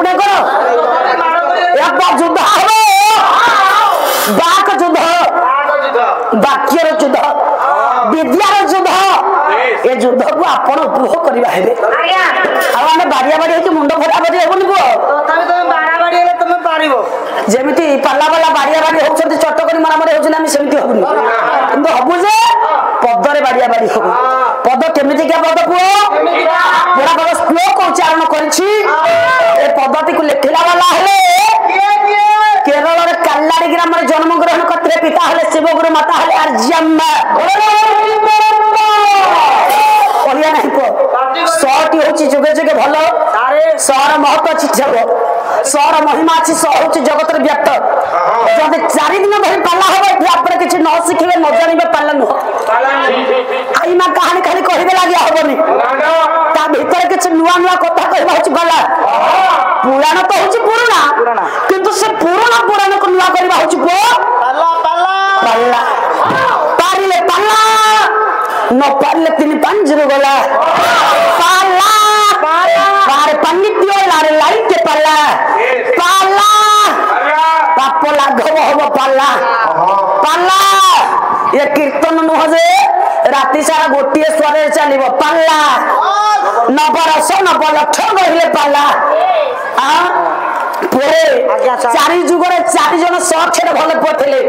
ना करो एक युद्ध हम बाक युद्ध वाक्यर युद्ध विद्यार युद्ध ए युद्ध को आपण उपभोग करवा हेबे आमे बाड़िया बाड़ी होची मुंड फटा बजे हेबनी को तथापि तुम बाड़ा बाड़ी हेले तुम पारिबो जेमिति पाल्ला वाला बाड़िया बाड़ी होछथि चटकरी मारामारी होछि ना सेमिति होबनी किंतु हबु जे पदरे बाड़िया बाड़ी हो पद केमिति के पद पुओ पूरा पद श्लोक उच्चारण करछि ए पद्धति को लेखिला वाला हेले केरल रे कल्लाड़ी ग्राम रे जन्म ग्रहण करते पिता हेले शिवगुरु माता हेले आर्यम्मा ओलिया नहीं को सटी होची जुगे जुगे भलो सर महत्व अछि जग सर महिमा अछि सह होची जगत रे व्याप्त जदि 4 दिन धरि पाला होबे आपरे किछि न सिखिबे न जानिबे पाला न आई मा कहानी खाली कहिबे लागि होबनी ता भीतर किछि नुवा नुवा कथा कहबा होची पाला पुराण तो होची पुराना किंतु से पुराना पुराण को नुवा करबा होची पो पाला पाला पाला पारिले पाला न पारिले 3 5 रे गला पाला पाला पारे पंडितियो लारे लाई के पाला पाला पाप लाघव होबो पाला पाला ये कीर्तन न हो जे राति सारा गोटिए स्वरे चलिबो पाला नवरस नवलक्ष गहिले पाला आ पूरे 4 जुगरे 4 जन सक्षर भले पथिले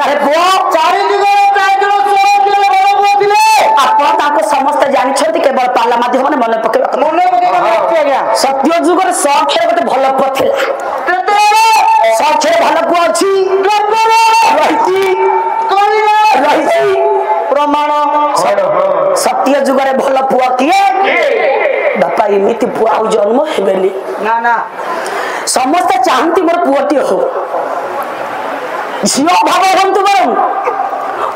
अरे पो 4 जुगरे 4 जन सक्षर भले पथिले आपण ताको समस्त जानि छथि केवल पाला माध्यम ने मने पके सत्य जुगरे सक्षर गोटे भले पथिला सक्षर भले पो अछि रहिछि प्रमाण सत्य जुगरे भले पुआ किए बापा इमिति पुआ जन्म हेबेनी ना ना समस्त चाहती मोर पुअटी हो झियो भाव हंतु बरम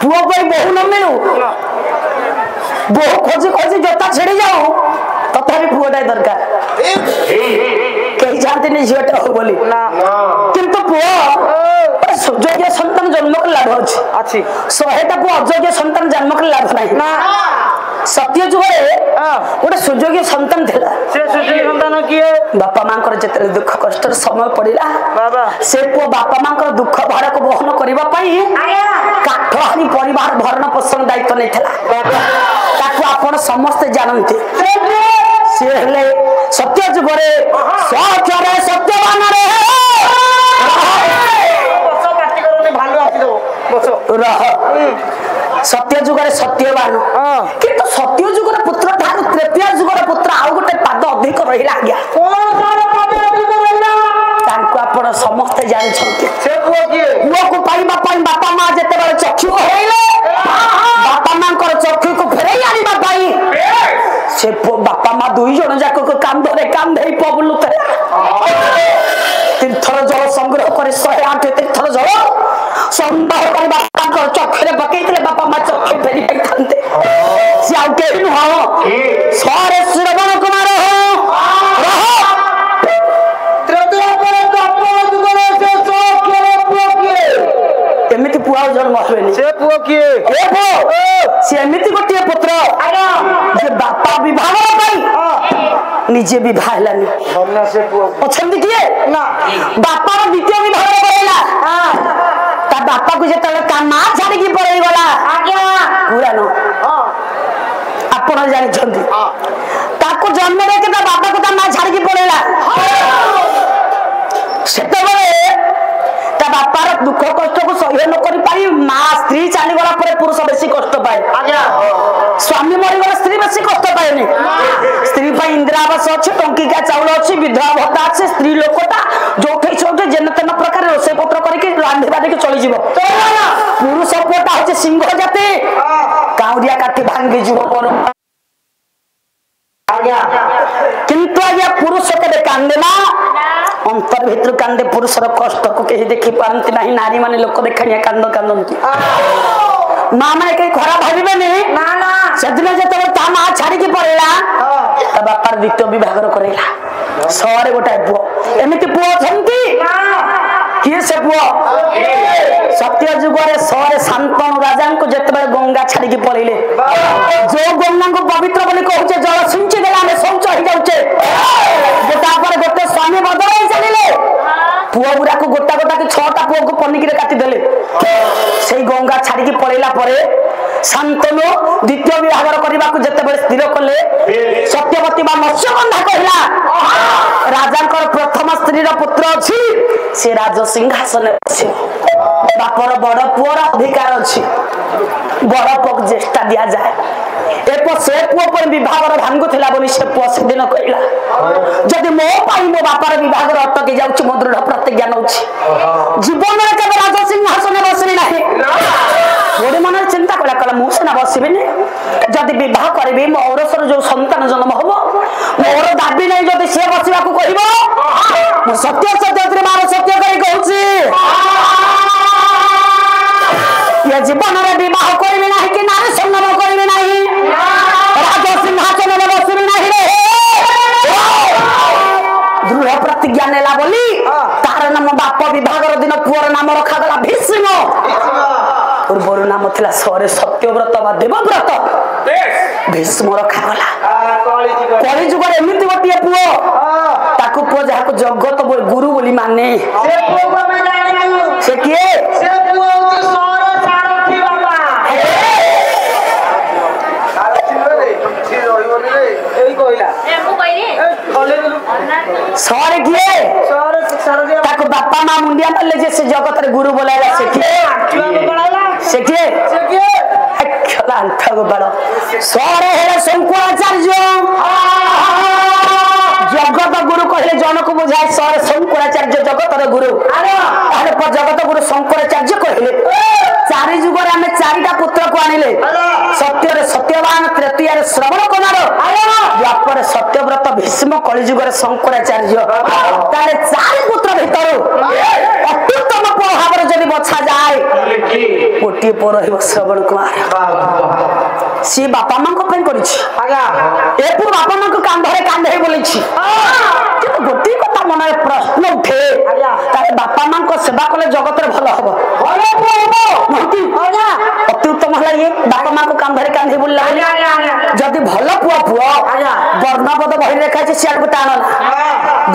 पुओ कोई बहु न मिलू बहु खोजी खोजी जोता छेड़ी जाऊ तथापि पुओटा दरकार कई जानते नहीं झियोटा हो बोली किंतु पुओ सुयोग्य संतान जन्म कर लाभ अछि 100टा पुओ अयोग्य संतान जन्म कर लाभ नाही ना सत्य जुगरे गोटे सुयोग्य संतान थिला से सुयोग्य संतान किए बापा मांकर जते दुख कष्ट समय पड़िला बाबा से पो बापा मांकर दुख भार को वहन करबा पई काठ हानि परिवार भरण पोषण दायित्व नै थिला ताको आपण समस्त जानते से हले सत्य जुगरे सत्य सत्यवान रे बसो पार्टी करने भालो आसी दो बसो रह सत्य जुगरे सत्यवान किंतु सत्य जुगरे पुत्र ठाकुर तृतीय जुगरे पुत्र आउ गोटे पाद अधिक रहिला गया कोन पाद अधिक रहिला तांको आपण समस्त जानि छथि से पुओ को पाइबा पई बापा मां जते बेले चक्षु होइले बापा मां कर चक्षु को फेरई आनिबा पई से बापा मां दुई जण जाको को काम धई पबलु तरे 3 थर जल संग्रह करे 108 तीर्थर जल संग्रह करे बापा को चक्षुरे पकेइतले बापा मां चक्षु फेरी पइथांते से आउ केहि न हो सारे श्रवण कुमार हो रहो तृतीय पर कपड़ दुगरे से सो केरे पुओ किए एमिति पुआ जन्म होबेनी से पुओ किए ए पुओ से एमिति गोटे पुत्र जे बापा विवाह पई निजे विवाह हलानी हमना से पुओ अछंदी किए ना बापा रो द्वितीय विवाह करला ता बापा को जेतले का मां छाड़ी की पड़ई गला आज्ञा पूरा न आपण जानि छंदी ताको जन्म दे के ता बापा को ता मां छाड़ी की पड़ेला सेते बले ता बापा रो दुख कष्ट को सहय न करि पाई मां स्त्री चाली गला पर पुरुष बेसी कष्ट पाए आज्ञा स्वामी मरि गला स्त्री बेसी कष्ट पाएनी स्त्री पई इंदिरावास अछि टंकिका चावल अछि विधवा भत्ता अछि स्त्री लोकटा जोठे छोटे जनतन प्रकार रोसे पत्र करके रांधेबा देके चली जीवो पुरुष पोटा होचे सिंह जाते काउरिया काठी भांगी जीव पर आज्ञा किंतु आज्ञा पुरुष के कांदे ना अंतर भीतर कांदे पुरुषर कष्ट को केही देखि पारंती नाही नारी माने लोक देखानिया कांदंती मां माने के खराब भाबिबेनी ना ना सेदिन जेते ता मां छाड़ी के पड़ेला ता बापार द्वितीय विवाह करेला सरे गोटा पुओ एमिति पुओ छंती किए से पुओ सत्य जुगरे सरे शांतनु राजा को जेते गंगा छाड़ी के पड़ेले जो गंगा को पवित्र बोली कहूचे जल सिंची देला में शौच हो जाउचे गोटा पर गोटे 100 पुओ गुरा को गोटा गोटा के 6टा पुओ को पनिकी रे काटी देले सेई गंगा छाड़ी की पळेला परे शांतनु द्वितीय विवाह करबा को जते बेले स्थिर कले सत्यवती बा मत्स्यगंधा कहला राजा प्रथम स्त्री पुत्र अछि से राज सिंहासन अछि बापर बड़ पुअर अधिकार अछि बड़ पक ज्येष्ठा दिया जाए एप से पुओ पर विभागर भांगु थिला बोली से पुओ से दिन कहला जदि मो पाई मो बापर विभागर अटके जाउछि मो दृढ़ प्रतिज्ञा नउछि जीवन रे केबे राज सिंहासन बसि नाही गोडे मन चिंता कला कला मु से ना बसिबिनी जदि विवाह करबी मो औरसर जो संतान जन्म होबो मोर दाबी नै जदि से बसिबा को कहिबो मो सत्य सत्य मार सत्य कहि कहउछि ये जीवन रे विवाह करबी नाही कि नारी संगम करबी नाही राज सिंहासन रे बसिबी नाही रे दृढ़ प्रतिज्ञा नेला बोली तार नाम बाप विभागर दिन पुअर नाम रखा गला भीष्म पूर्वर नाम थिला सरे सत्यव्रत बा देवव्रत भीष्म रखा गला कली जुग रे एमिति गोटिए पुओ ताकू पुओ जहा को जगत गुरु बोली माने से पुओ को मैं जाने नहीं से किए से पुओ होती सरे सारथी बाबा सारथी रे ठीक रहिबनी रे एई कहला ए मु कहली सरे किए सरे सारथी ताकू बापा मां मुंडिया मारले जे से जगत रे गुरु बोलाला से किए से किए खेला अंथा को बड़ सरे हेले शंकराचार्य जगत गुरु कहले जनक बुझाए सरे शंकराचार्य जगत रे गुरु अरे पर जगत गुरु शंकराचार्य कहले चारि जुग रे हमें चारिटा पुत्र को आनिले सत्य रे सत्यवान तृतीय रे श्रवण कुमार द्वापर सत्यव्रत भीष्म कली जुग रे शंकराचार्य ताले चारि पुत्र भितर अत्युत्तम भाव जदि बछा जाए गोटे पर रहिब श्रवण कुमार सी बापा मां को पेन करिछि आगा एपु बापा मां को कांधरे कांधे बोलिछि किंतु गोटे कथा मन रे प्रश्न उठे तारे बापा मां को सेवा कले जगत रे भलो हबो नहति आगा अति उत्तम हला ये बापा मां को कांधरे कांधे बोलला जदि भलो पुओ आगा वर्णपद बहि लेखा छै सियाल को ताणला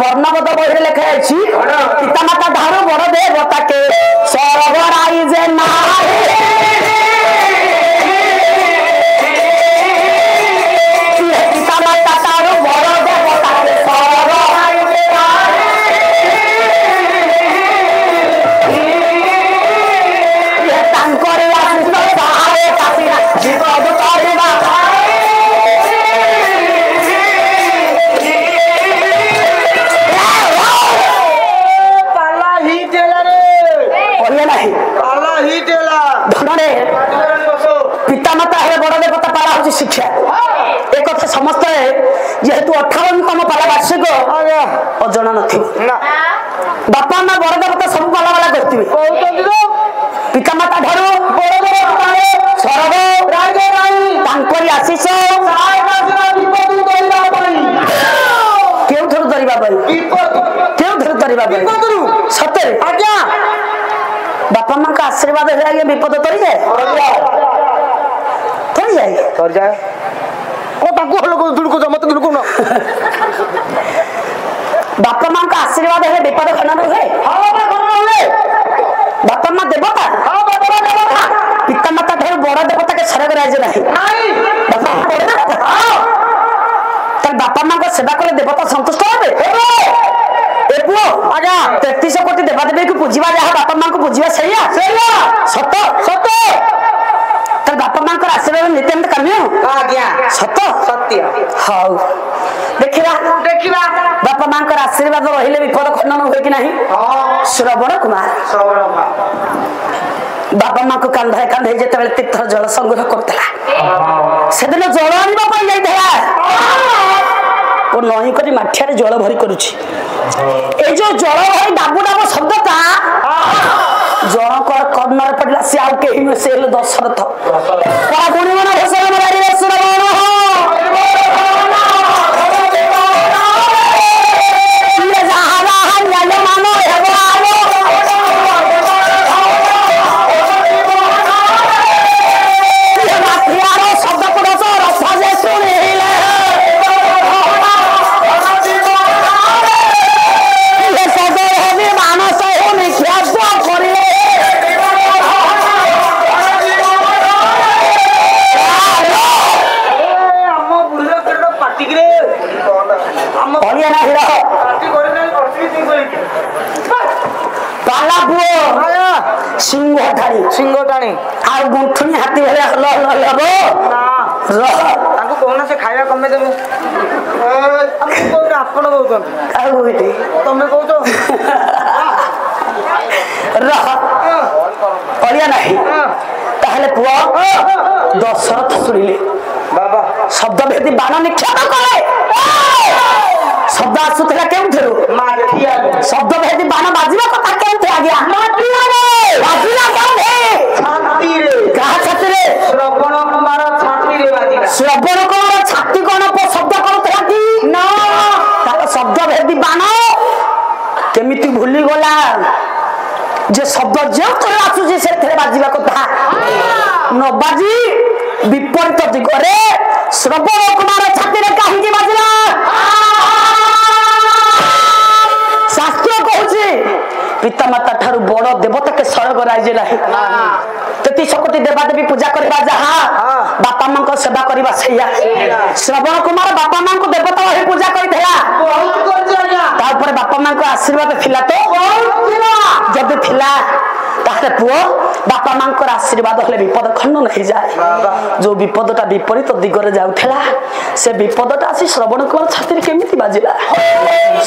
वर्णपद बहि लेखा अछि पिता माता धारो बड़ देवता के सरवराई जे नारी पिता माता तारो बड़ देवता के सरवराई जे नारी ये तांकर आशिष सहाय कासिरा विपद करबा पितामाता है बड़ देवता पाला हूँ शिक्षा एक कथा समस्त जेहेतु 58तम पाला वार्षिक अजଣା नथिबो बापा मां बड़ देवता सब पाला वाला करथिबे पितामाता धरो बड़ देवता सरग राजे राई तांकरी आशीष सहाय कासरा विपद दरिबा पई केउ थर दरिबा पई विपद केउ थर दरिबा पई विपदरु सତରେ आज्ञा बापा मां का आशीर्वाद है आगे विपद तरी जाए ओ ताको लोग दुलको मत दुलको ना बापा मां का आशीर्वाद है विपद खना रहे हां बापा खना रहे बापा मां देवता हां बापा देवता पिता माता ढेर बड़ देवता के सरग राज नहीं बापा हां त बापा मां को सेवा करे देवता संतुष्ट होबे एपुओ आजा 33 कोटी देवा देवी को पूजिबा जा बापा मां को पूजिबा सैया सत सत तर बापा मां को आशीर्वाद नित्यंत करनियो आज्ञा सत सत्य हाउ देखिबा बापा मां को आशीर्वाद रहिले विपद खंडन होय कि नहीं हां श्रवण कुमार बापा मां को कांधे कांधे जेते बेले तीर्थ जल संग्रह करतला सेदिन जल आनिबा पई जाइथला ओ नही करी माठिया रे जल भरी करूची ए जो जल भरी डाबू डाबू शब्दता जल कर कर्णर पडला से आउ के ही से दशरथ का गुणी मन भसर मारी रे श्रवण हो ये जहारा हम मानो हेबो ये माठिया रो शब्द पडस रथ जे सुनिले मानस सिंह टाणी आ गुंठुनी हाथी भले हल हल हबो रह ताको कोना से खाଇବା कमे देबो हम को आपण कहउछन आ होइते तमे कहउछो रह परिया नहीं ताहले पुआ दशरथ सुनिले बाबा शब्द भेदी बाण निक्षेप करे शब्द आसुला केउठु माठिया शब्द भेदी बाण बाजिबा कथा केउठे आ गया माठिया रे बाजिला केउठे छाती रे कहा छाती रे श्रवण कुमार छाती रे बाजिला श्रवण कुमार छाती कोन को शब्द करथला कि ना ताको शब्द भेदी बाण केमिति भूली गला जे शब्द जे करे आसु जे सेथरे बाजिबा कथा न बाजी विपरीत दिगरे श्रवण कुमार छाती रे काहे कि बाजिला शास्त्र कहूची पितामाता ठारू बड़ देवता के स्वर्ग राज्य नाही तेती सकटी देवादेवी पूजा करबा जहा बापा मां को सेवा करबा सैया श्रवण कुमार बापा मां को देवता ही पूजा करिथला बहुत करजया तापर बापा मां को आशीर्वाद थिला तो जब थिला ताहले पुओ बापा मां को आशीर्वाद हले विपद खंड नहीं जाए जो विपदटा विपरीत दिगरे जाउथला से विपदटा आसी श्रवण कुमार छाती रे केमिति बाजिला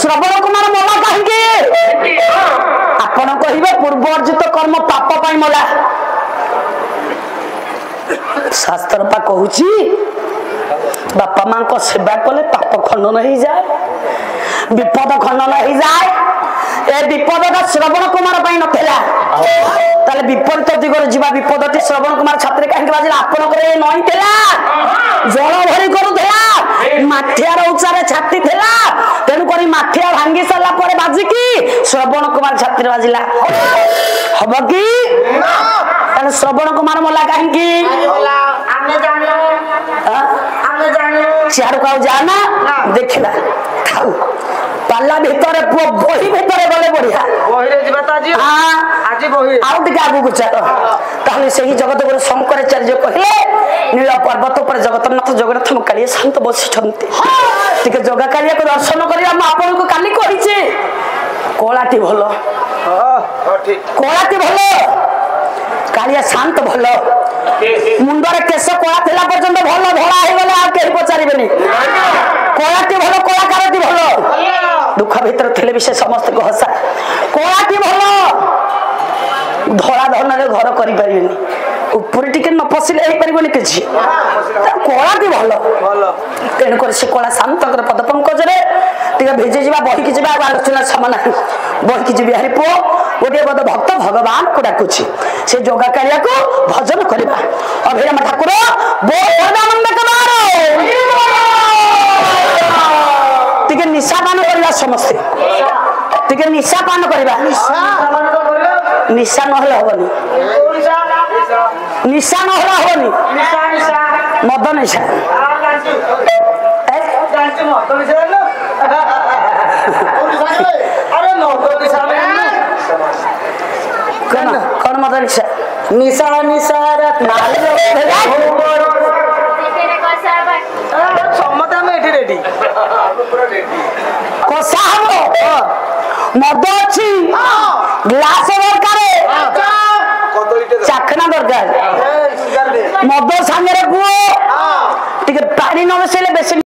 श्रवण कुमार मला काहे के आपण कहिबे पूर्व अर्जित कर्म पाप पाई मला शास्त्र पा कहूची बापा मां को सेवा कले पाप खंड नहीं जाए विपद खंड नहीं जाए ए विपदटा श्रवण कुमार पाई नथला ताले विपरीत दिगरे जीवा विपदटी श्रवण कुमार छात्री काहे बाजिला आपण करे नई तेला जल भरी करूथला माठियार उचारे छाती थेला तेनु करी माठिया भांगी सला परे बाजी की श्रवण कुमार छात्री बाजिला हबो की ताले श्रवण कुमार मला काहे की हमने जाने सियार को जाना देखला खाऊ पाला भीतर पुओ बही भीतर गले बढ़िया बही रे जीवा ताजी हां आज बही आउ टिके आगु को चलो ताहले सही जगत गुरु शंकराचार्य कहिले नील पर्वत पर जगन्नाथ जगन्नाथ कालिया शांत बसी छंती टिके जगा कालिया को दर्शन करिया हम आपन को काली कहिचे कोलाटी भलो हां ठीक कोलाटी भलो कालिया शांत भलो मुंडरे केस कोला थिला पर्यंत भलो धोला हे गले आ केही पचारिबेनी कोलाटी भलो कलाकारटी भलो दुख भीतर थिले भी से समस्त को हसा कोलाटी भलो धोला धन रे घर करि परिबेनी ऊपर टिके न पसिले हे परिबेनी किछि कोलाटी भलो भलो तेन कर से कोला शांत कर पद पंकज रे टिके भेजे जिबा बही कि जिबा आलोचना समान बही कि जिबि हरि पो गोटे बद भक्त भगवान को डाकुछि से जोगा कालिया को भजन करबा अभिराम ठाकुर बोधानंद कुमार टिके निशा पान करबा समस्त टिके निशा पान करबा निशा नहले होबनी निशा नहले होबनी मद निशा अरे मद निशा कौन मद निशा निशा निशा समता में एठी रेडी कसा हम मद अच्छी ग्लास